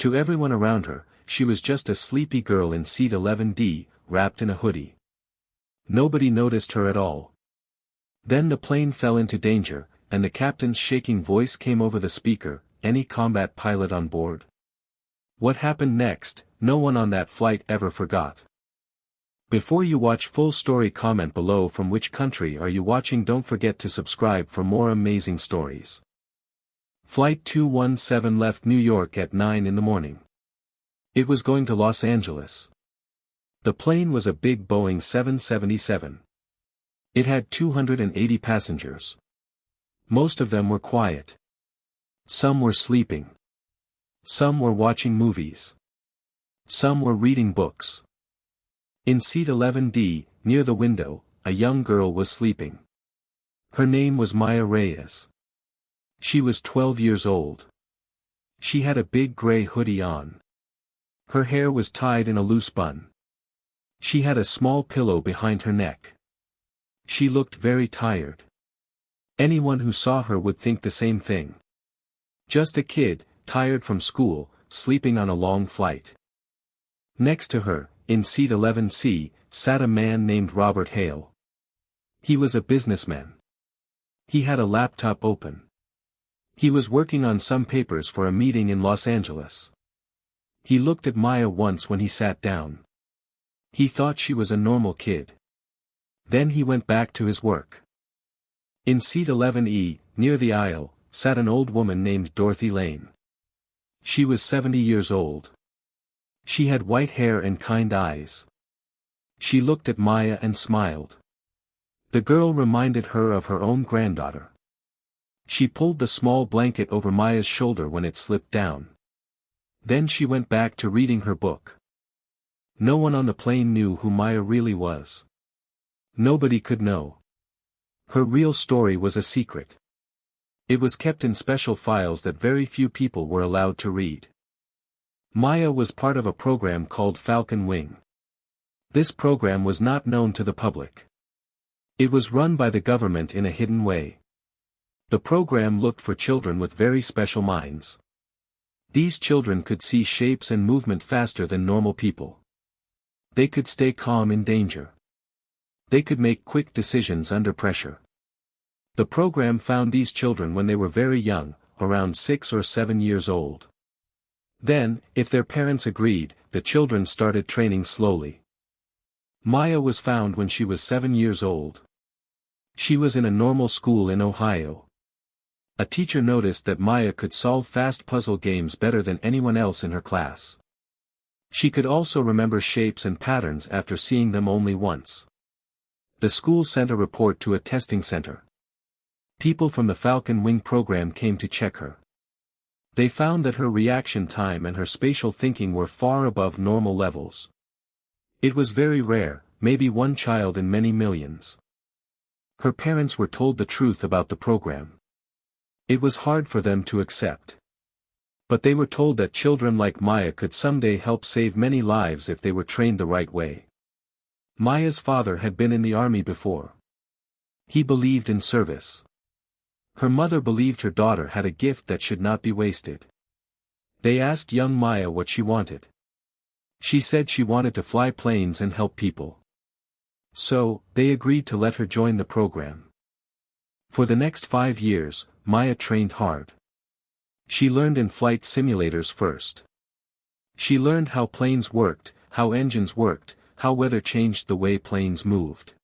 To everyone around her, she was just a sleepy girl in seat 11D, wrapped in a hoodie. Nobody noticed her at all. Then the plane fell into danger, and the captain's shaking voice came over the speaker, "Any combat pilot on board?" What happened next, no one on that flight ever forgot. Before you watch full story, comment below from which country are you watching. Don't forget to subscribe for more amazing stories. Flight 217 left New York at 9 in the morning. It was going to Los Angeles. The plane was a big Boeing 777. It had 280 passengers. Most of them were quiet. Some were sleeping. Some were watching movies. Some were reading books. In seat 11D, near the window, a young girl was sleeping. Her name was Maya Reyes. She was 12 years old. She had a big gray hoodie on. Her hair was tied in a loose bun. She had a small pillow behind her neck. She looked very tired. Anyone who saw her would think the same thing. Just a kid, tired from school, sleeping on a long flight. Next to her, in seat 11C, sat a man named Robert Hale. He was a businessman. He had a laptop open. He was working on some papers for a meeting in Los Angeles. He looked at Maya once when he sat down. He thought she was a normal kid. Then he went back to his work. In seat 11E, near the aisle, sat an old woman named Dorothy Lane. She was 70 years old. She had white hair and kind eyes. She looked at Maya and smiled. The girl reminded her of her own granddaughter. She pulled the small blanket over Maya's shoulder when it slipped down. Then she went back to reading her book. No one on the plane knew who Maya really was. Nobody could know. Her real story was a secret. It was kept in special files that very few people were allowed to read. Maya was part of a program called Falcon Wing. This program was not known to the public. It was run by the government in a hidden way. The program looked for children with very special minds. These children could see shapes and movement faster than normal people. They could stay calm in danger. They could make quick decisions under pressure. The program found these children when they were very young, around 6 or 7 years old. Then, if their parents agreed, the children started training slowly. Maya was found when she was 7 years old. She was in a normal school in Ohio. A teacher noticed that Maya could solve fast puzzle games better than anyone else in her class. She could also remember shapes and patterns after seeing them only once. The school sent a report to a testing center. People from the Falcon Wing program came to check her. They found that her reaction time and her spatial thinking were far above normal levels. It was very rare, maybe one child in many millions. Her parents were told the truth about the program. It was hard for them to accept. But they were told that children like Maya could someday help save many lives if they were trained the right way. Maya's father had been in the army before. He believed in service. Her mother believed her daughter had a gift that should not be wasted. They asked young Maya what she wanted. She said she wanted to fly planes and help people. So, they agreed to let her join the program. For the next 5 years, Maya trained hard. She learned in flight simulators first. She learned how planes worked, how engines worked, how weather changed the way planes moved.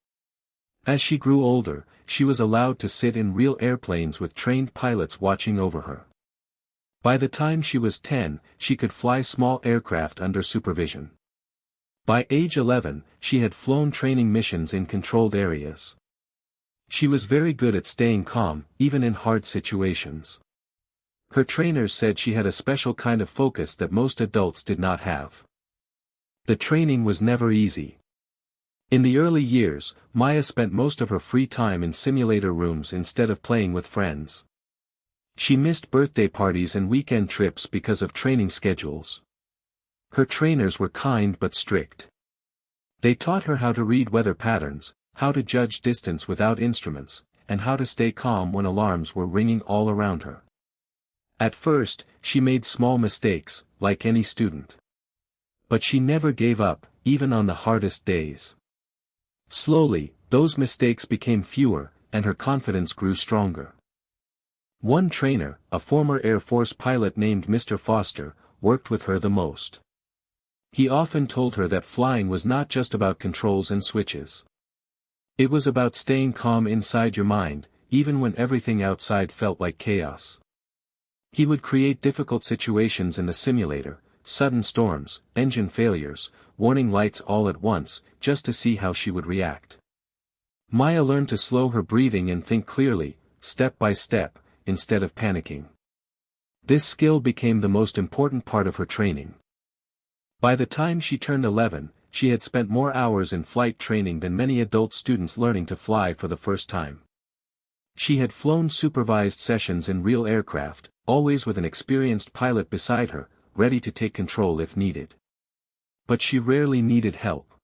As she grew older, she was allowed to sit in real airplanes with trained pilots watching over her. By the time she was 10, she could fly small aircraft under supervision. By age 11, she had flown training missions in controlled areas. She was very good at staying calm, even in hard situations. Her trainers said she had a special kind of focus that most adults did not have. The training was never easy. In the early years, Maya spent most of her free time in simulator rooms instead of playing with friends. She missed birthday parties and weekend trips because of training schedules. Her trainers were kind but strict. They taught her how to read weather patterns, how to judge distance without instruments, and how to stay calm when alarms were ringing all around her. At first, she made small mistakes, like any student. But she never gave up, even on the hardest days. Slowly, those mistakes became fewer, and her confidence grew stronger. One trainer, a former Air Force pilot named Mr. Foster, worked with her the most. He often told her that flying was not just about controls and switches. It was about staying calm inside your mind, even when everything outside felt like chaos. He would create difficult situations in the simulator, sudden storms, engine failures, warning lights all at once, just to see how she would react. Maya learned to slow her breathing and think clearly, step by step, instead of panicking. This skill became the most important part of her training. By the time she turned 11, she had spent more hours in flight training than many adult students learning to fly for the first time. She had flown supervised sessions in real aircraft, always with an experienced pilot beside her, ready to take control if needed. But she rarely needed help.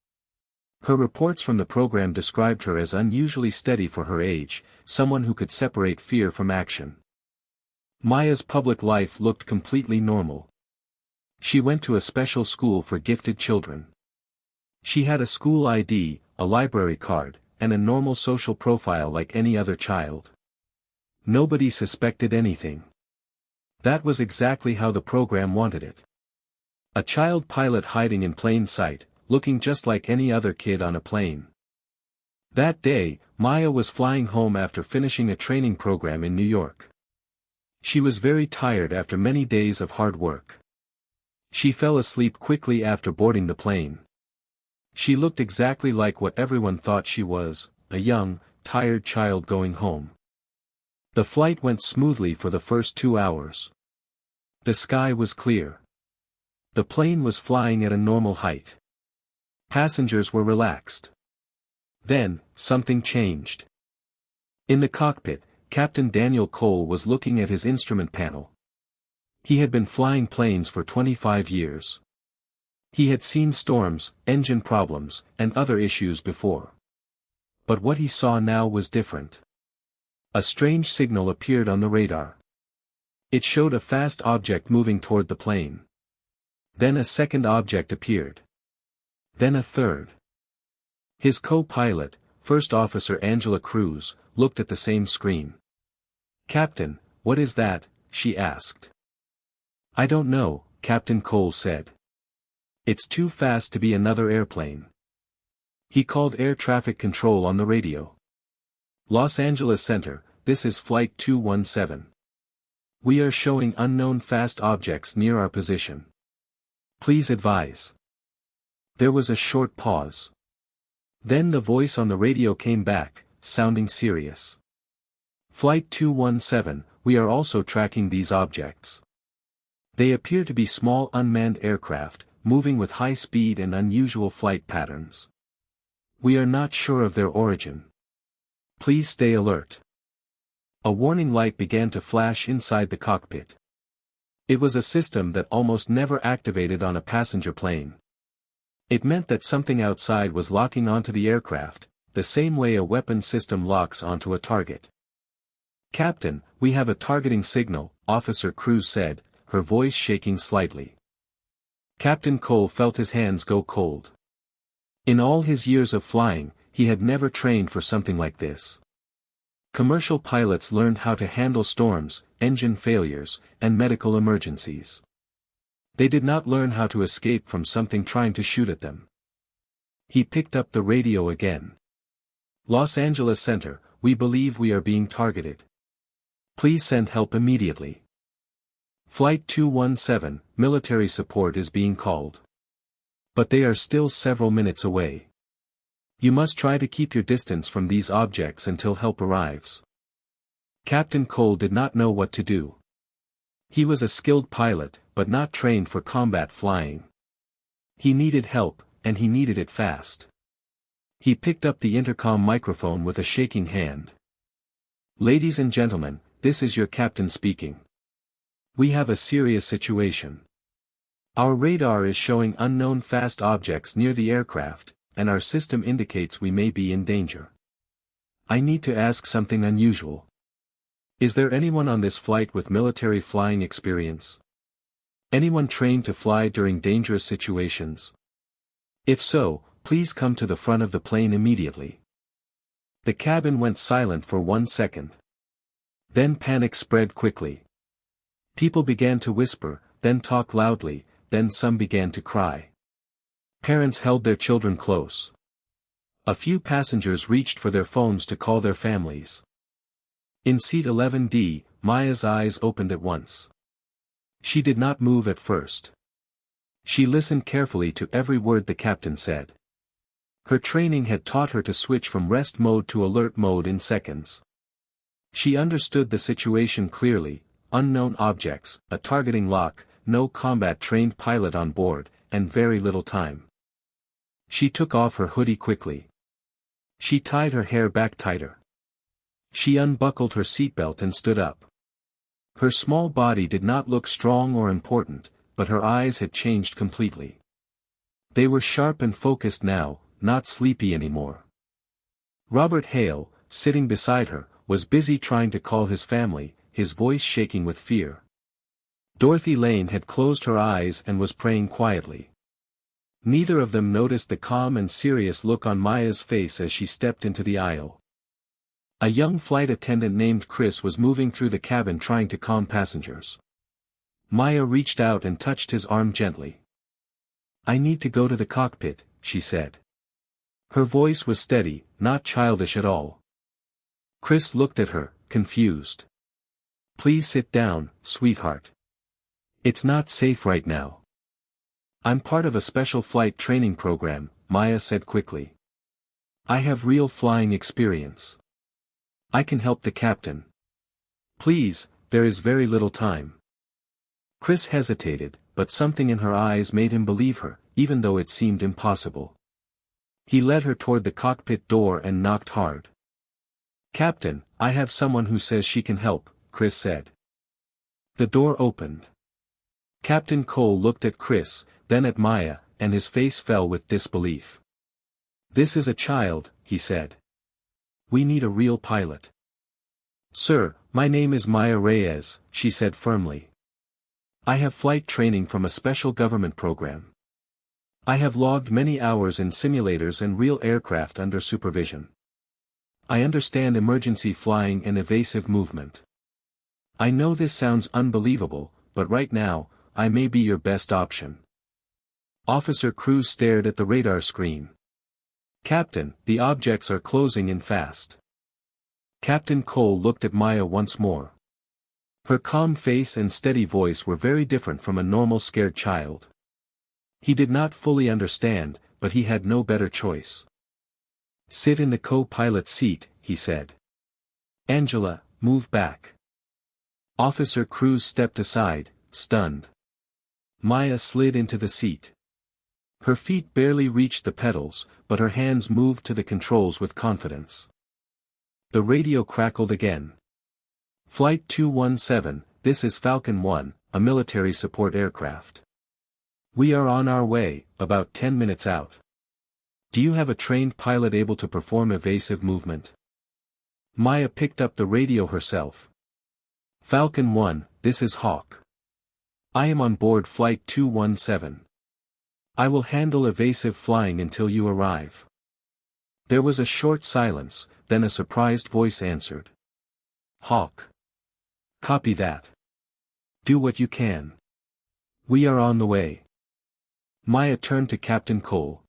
Her reports from the program described her as unusually steady for her age, someone who could separate fear from action. Maya's public life looked completely normal. She went to a special school for gifted children. She had a school ID, a library card, and a normal social profile like any other child. Nobody suspected anything. That was exactly how the program wanted it. A child pilot hiding in plain sight, looking just like any other kid on a plane. That day, Maya was flying home after finishing a training program in New York. She was very tired after many days of hard work. She fell asleep quickly after boarding the plane. She looked exactly like what everyone thought she was, a young, tired child going home. The flight went smoothly for the first 2 hours. The sky was clear. The plane was flying at a normal height. Passengers were relaxed. Then, something changed. In the cockpit, Captain Daniel Cole was looking at his instrument panel. He had been flying planes for 25 years. He had seen storms, engine problems, and other issues before. But what he saw now was different. A strange signal appeared on the radar. It showed a fast object moving toward the plane. Then a second object appeared. Then a third. His co-pilot, First Officer Angela Cruz, looked at the same screen. "Captain, what is that?" she asked. "I don't know," Captain Cole said. "It's too fast to be another airplane." He called air traffic control on the radio. "Los Angeles Center, this is Flight 217. We are showing unknown fast objects near our position. Please advise." There was a short pause. Then the voice on the radio came back, sounding serious. "Flight 217, we are also tracking these objects. They appear to be small unmanned aircraft, moving with high speed and unusual flight patterns. We are not sure of their origin. Please stay alert." A warning light began to flash inside the cockpit. It was a system that almost never activated on a passenger plane. It meant that something outside was locking onto the aircraft, the same way a weapon system locks onto a target. "Captain, we have a targeting signal," Officer Cruz said, her voice shaking slightly. Captain Cole felt his hands go cold. In all his years of flying, he had never trained for something like this. Commercial pilots learned how to handle storms, engine failures, and medical emergencies. They did not learn how to escape from something trying to shoot at them. He picked up the radio again. "Los Angeles Center, we believe we are being targeted. Please send help immediately. Flight 217, military support is being called. But they are still several minutes away. You must try to keep your distance from these objects until help arrives." Captain Cole did not know what to do. He was a skilled pilot, but not trained for combat flying. He needed help, and he needed it fast. He picked up the intercom microphone with a shaking hand. "Ladies and gentlemen, this is your captain speaking. We have a serious situation. Our radar is showing unknown fast objects near the aircraft, and our system indicates we may be in danger. I need to ask something unusual. Is there anyone on this flight with military flying experience? Anyone trained to fly during dangerous situations? If so, please come to the front of the plane immediately. The cabin went silent for 1 second. Then panic spread quickly. People began to whisper, then talk loudly, then some began to cry. Parents held their children close. A few passengers reached for their phones to call their families. In seat 11D, Maya's eyes opened at once. She did not move at first. She listened carefully to every word the captain said. Her training had taught her to switch from rest mode to alert mode in seconds. She understood the situation clearly: unknown objects, a targeting lock, no combat-trained pilot on board, and very little time. She took off her hoodie quickly. She tied her hair back tighter. She unbuckled her seatbelt and stood up. Her small body did not look strong or important, but her eyes had changed completely. They were sharp and focused now, not sleepy anymore. Robert Hale, sitting beside her, was busy trying to call his family, his voice shaking with fear. Dorothy Lane had closed her eyes and was praying quietly. Neither of them noticed the calm and serious look on Maya's face as she stepped into the aisle. A young flight attendant named Chris was moving through the cabin trying to calm passengers. Maya reached out and touched his arm gently. "I need to go to the cockpit," she said. Her voice was steady, not childish at all. Chris looked at her, confused. "Please sit down, sweetheart. It's not safe right now." "I'm part of a special flight training program," Maya said quickly. "I have real flying experience. I can help the captain. Please, there is very little time." Chris hesitated, but something in her eyes made him believe her, even though it seemed impossible. He led her toward the cockpit door and knocked hard. "Captain, I have someone who says she can help," Chris said. The door opened. Captain Cole looked at Chris, then at Maya, and his face fell with disbelief. "This is a child," he said. "We need a real pilot." "Sir, my name is Maya Reyes," she said firmly. "I have flight training from a special government program. I have logged many hours in simulators and real aircraft under supervision. I understand emergency flying and evasive movement. I know this sounds unbelievable, but right now, I may be your best option." Officer Cruz stared at the radar screen. "Captain, the objects are closing in fast." Captain Cole looked at Maya once more. Her calm face and steady voice were very different from a normal scared child. He did not fully understand, but he had no better choice. "Sit in the co-pilot seat," he said. "Angela, move back." Officer Cruz stepped aside, stunned. Maya slid into the seat. Her feet barely reached the pedals, but her hands moved to the controls with confidence. The radio crackled again. "Flight 217, this is Falcon 1, a military support aircraft. We are on our way, about 10 minutes out. Do you have a trained pilot able to perform evasive movement?" Maya picked up the radio herself. "Falcon 1, this is Hawk. I am on board Flight 217. I will handle evasive flying until you arrive." There was a short silence, then a surprised voice answered. "Hawk. Copy that. Do what you can. We are on the way." Maya turned to Captain Cole.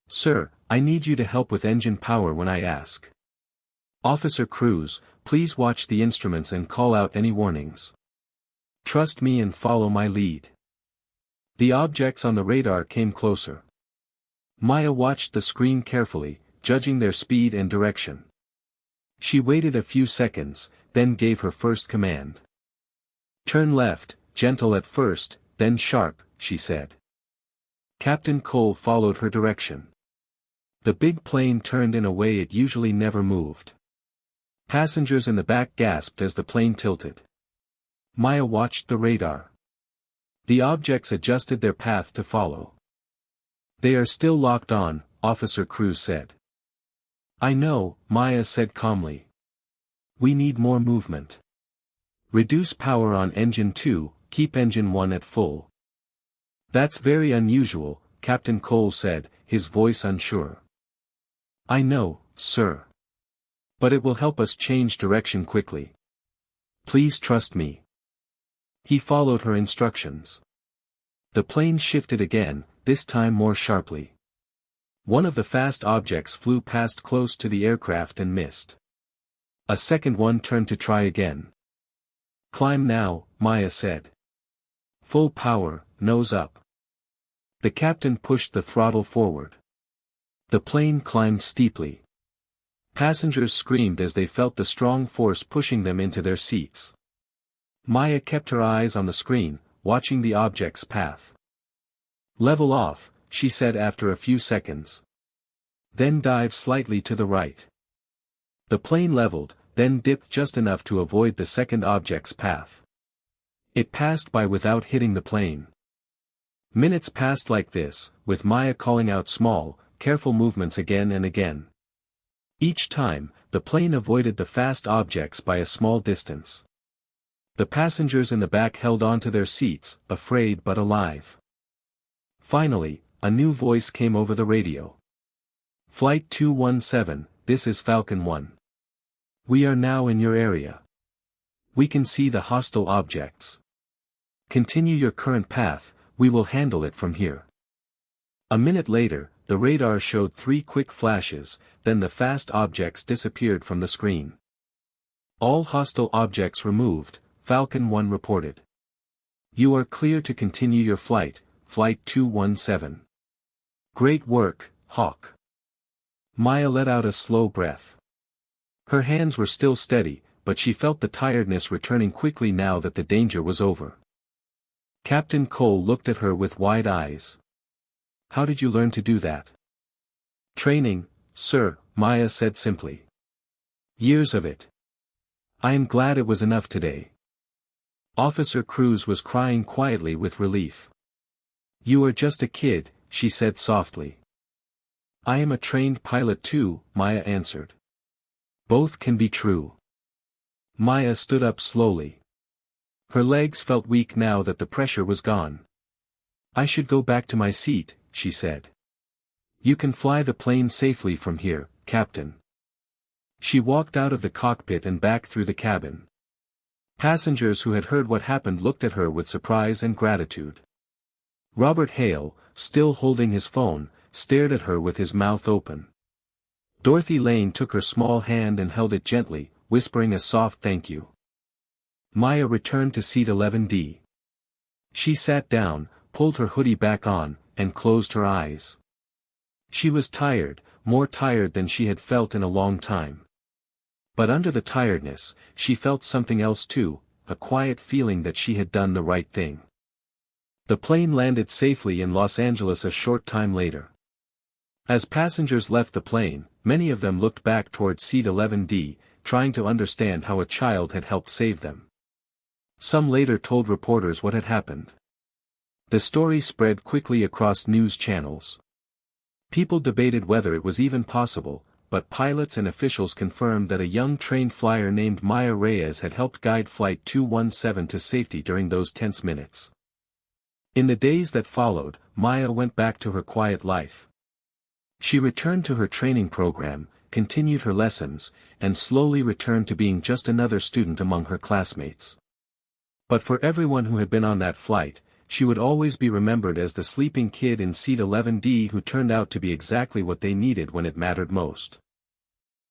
"Sir, I need you to help with engine power when I ask. Officer Cruz, please watch the instruments and call out any warnings. Trust me and follow my lead." The objects on the radar came closer. Maya watched the screen carefully, judging their speed and direction. She waited a few seconds, then gave her first command. "Turn left, gentle at first, then sharp," she said. Captain Cole followed her direction. The big plane turned in a way it usually never moved. Passengers in the back gasped as the plane tilted. Maya watched the radar. The objects adjusted their path to follow. "They are still locked on," Officer Cruz said. "I know," Maya said calmly. "We need more movement." Reduce power on engine 2, keep engine 1 at full. That's very unusual, Captain Cole said, his voice unsure. I know, sir. But it will help us change direction quickly. Please trust me. He followed her instructions. The plane shifted again, this time more sharply. One of the fast objects flew past close to the aircraft and missed. A second one turned to try again. Climb now, Maya said. Full power, nose up. The captain pushed the throttle forward. The plane climbed steeply. Passengers screamed as they felt the strong force pushing them into their seats. Maya kept her eyes on the screen, watching the object's path. Level off, she said after a few seconds. Then dive slightly to the right. The plane leveled, then dipped just enough to avoid the second object's path. It passed by without hitting the plane. Minutes passed like this, with Maya calling out small, careful movements again and again. Each time, the plane avoided the fast objects by a small distance. The passengers in the back held on to their seats, afraid but alive. Finally, a new voice came over the radio. Flight 217, this is Falcon 1. We are now in your area. We can see the hostile objects. Continue your current path, we will handle it from here. A minute later, the radar showed 3 quick flashes, then the fast objects disappeared from the screen. All hostile objects removed, Falcon 1 reported. You are clear to continue your flight, Flight 217. Great work, Hawk. Maya let out a slow breath. Her hands were still steady, but she felt the tiredness returning quickly now that the danger was over. Captain Cole looked at her with wide eyes. How did you learn to do that? Training, sir, Maya said simply. Years of it. I am glad it was enough today. Officer Cruz was crying quietly with relief. You are just a kid, she said softly. I am a trained pilot too, Maya answered. Both can be true. Maya stood up slowly. Her legs felt weak now that the pressure was gone. I should go back to my seat, she said. You can fly the plane safely from here, Captain. She walked out of the cockpit and back through the cabin. Passengers who had heard what happened looked at her with surprise and gratitude. Robert Hale, still holding his phone, stared at her with his mouth open. Dorothy Lane took her small hand and held it gently, whispering a soft thank you. Maya returned to seat 11D. She sat down, pulled her hoodie back on, and closed her eyes. She was tired, more tired than she had felt in a long time. But under the tiredness, she felt something else too, a quiet feeling that she had done the right thing. The plane landed safely in Los Angeles a short time later. As passengers left the plane, many of them looked back toward seat 11D, trying to understand how a child had helped save them. Some later told reporters what had happened. The story spread quickly across news channels. People debated whether it was even possible, but pilots and officials confirmed that a young trained flyer named Maya Reyes had helped guide Flight 217 to safety during those tense minutes. In the days that followed, Maya went back to her quiet life. She returned to her training program, continued her lessons, and slowly returned to being just another student among her classmates. But for everyone who had been on that flight, she would always be remembered as the sleeping kid in seat 11D who turned out to be exactly what they needed when it mattered most.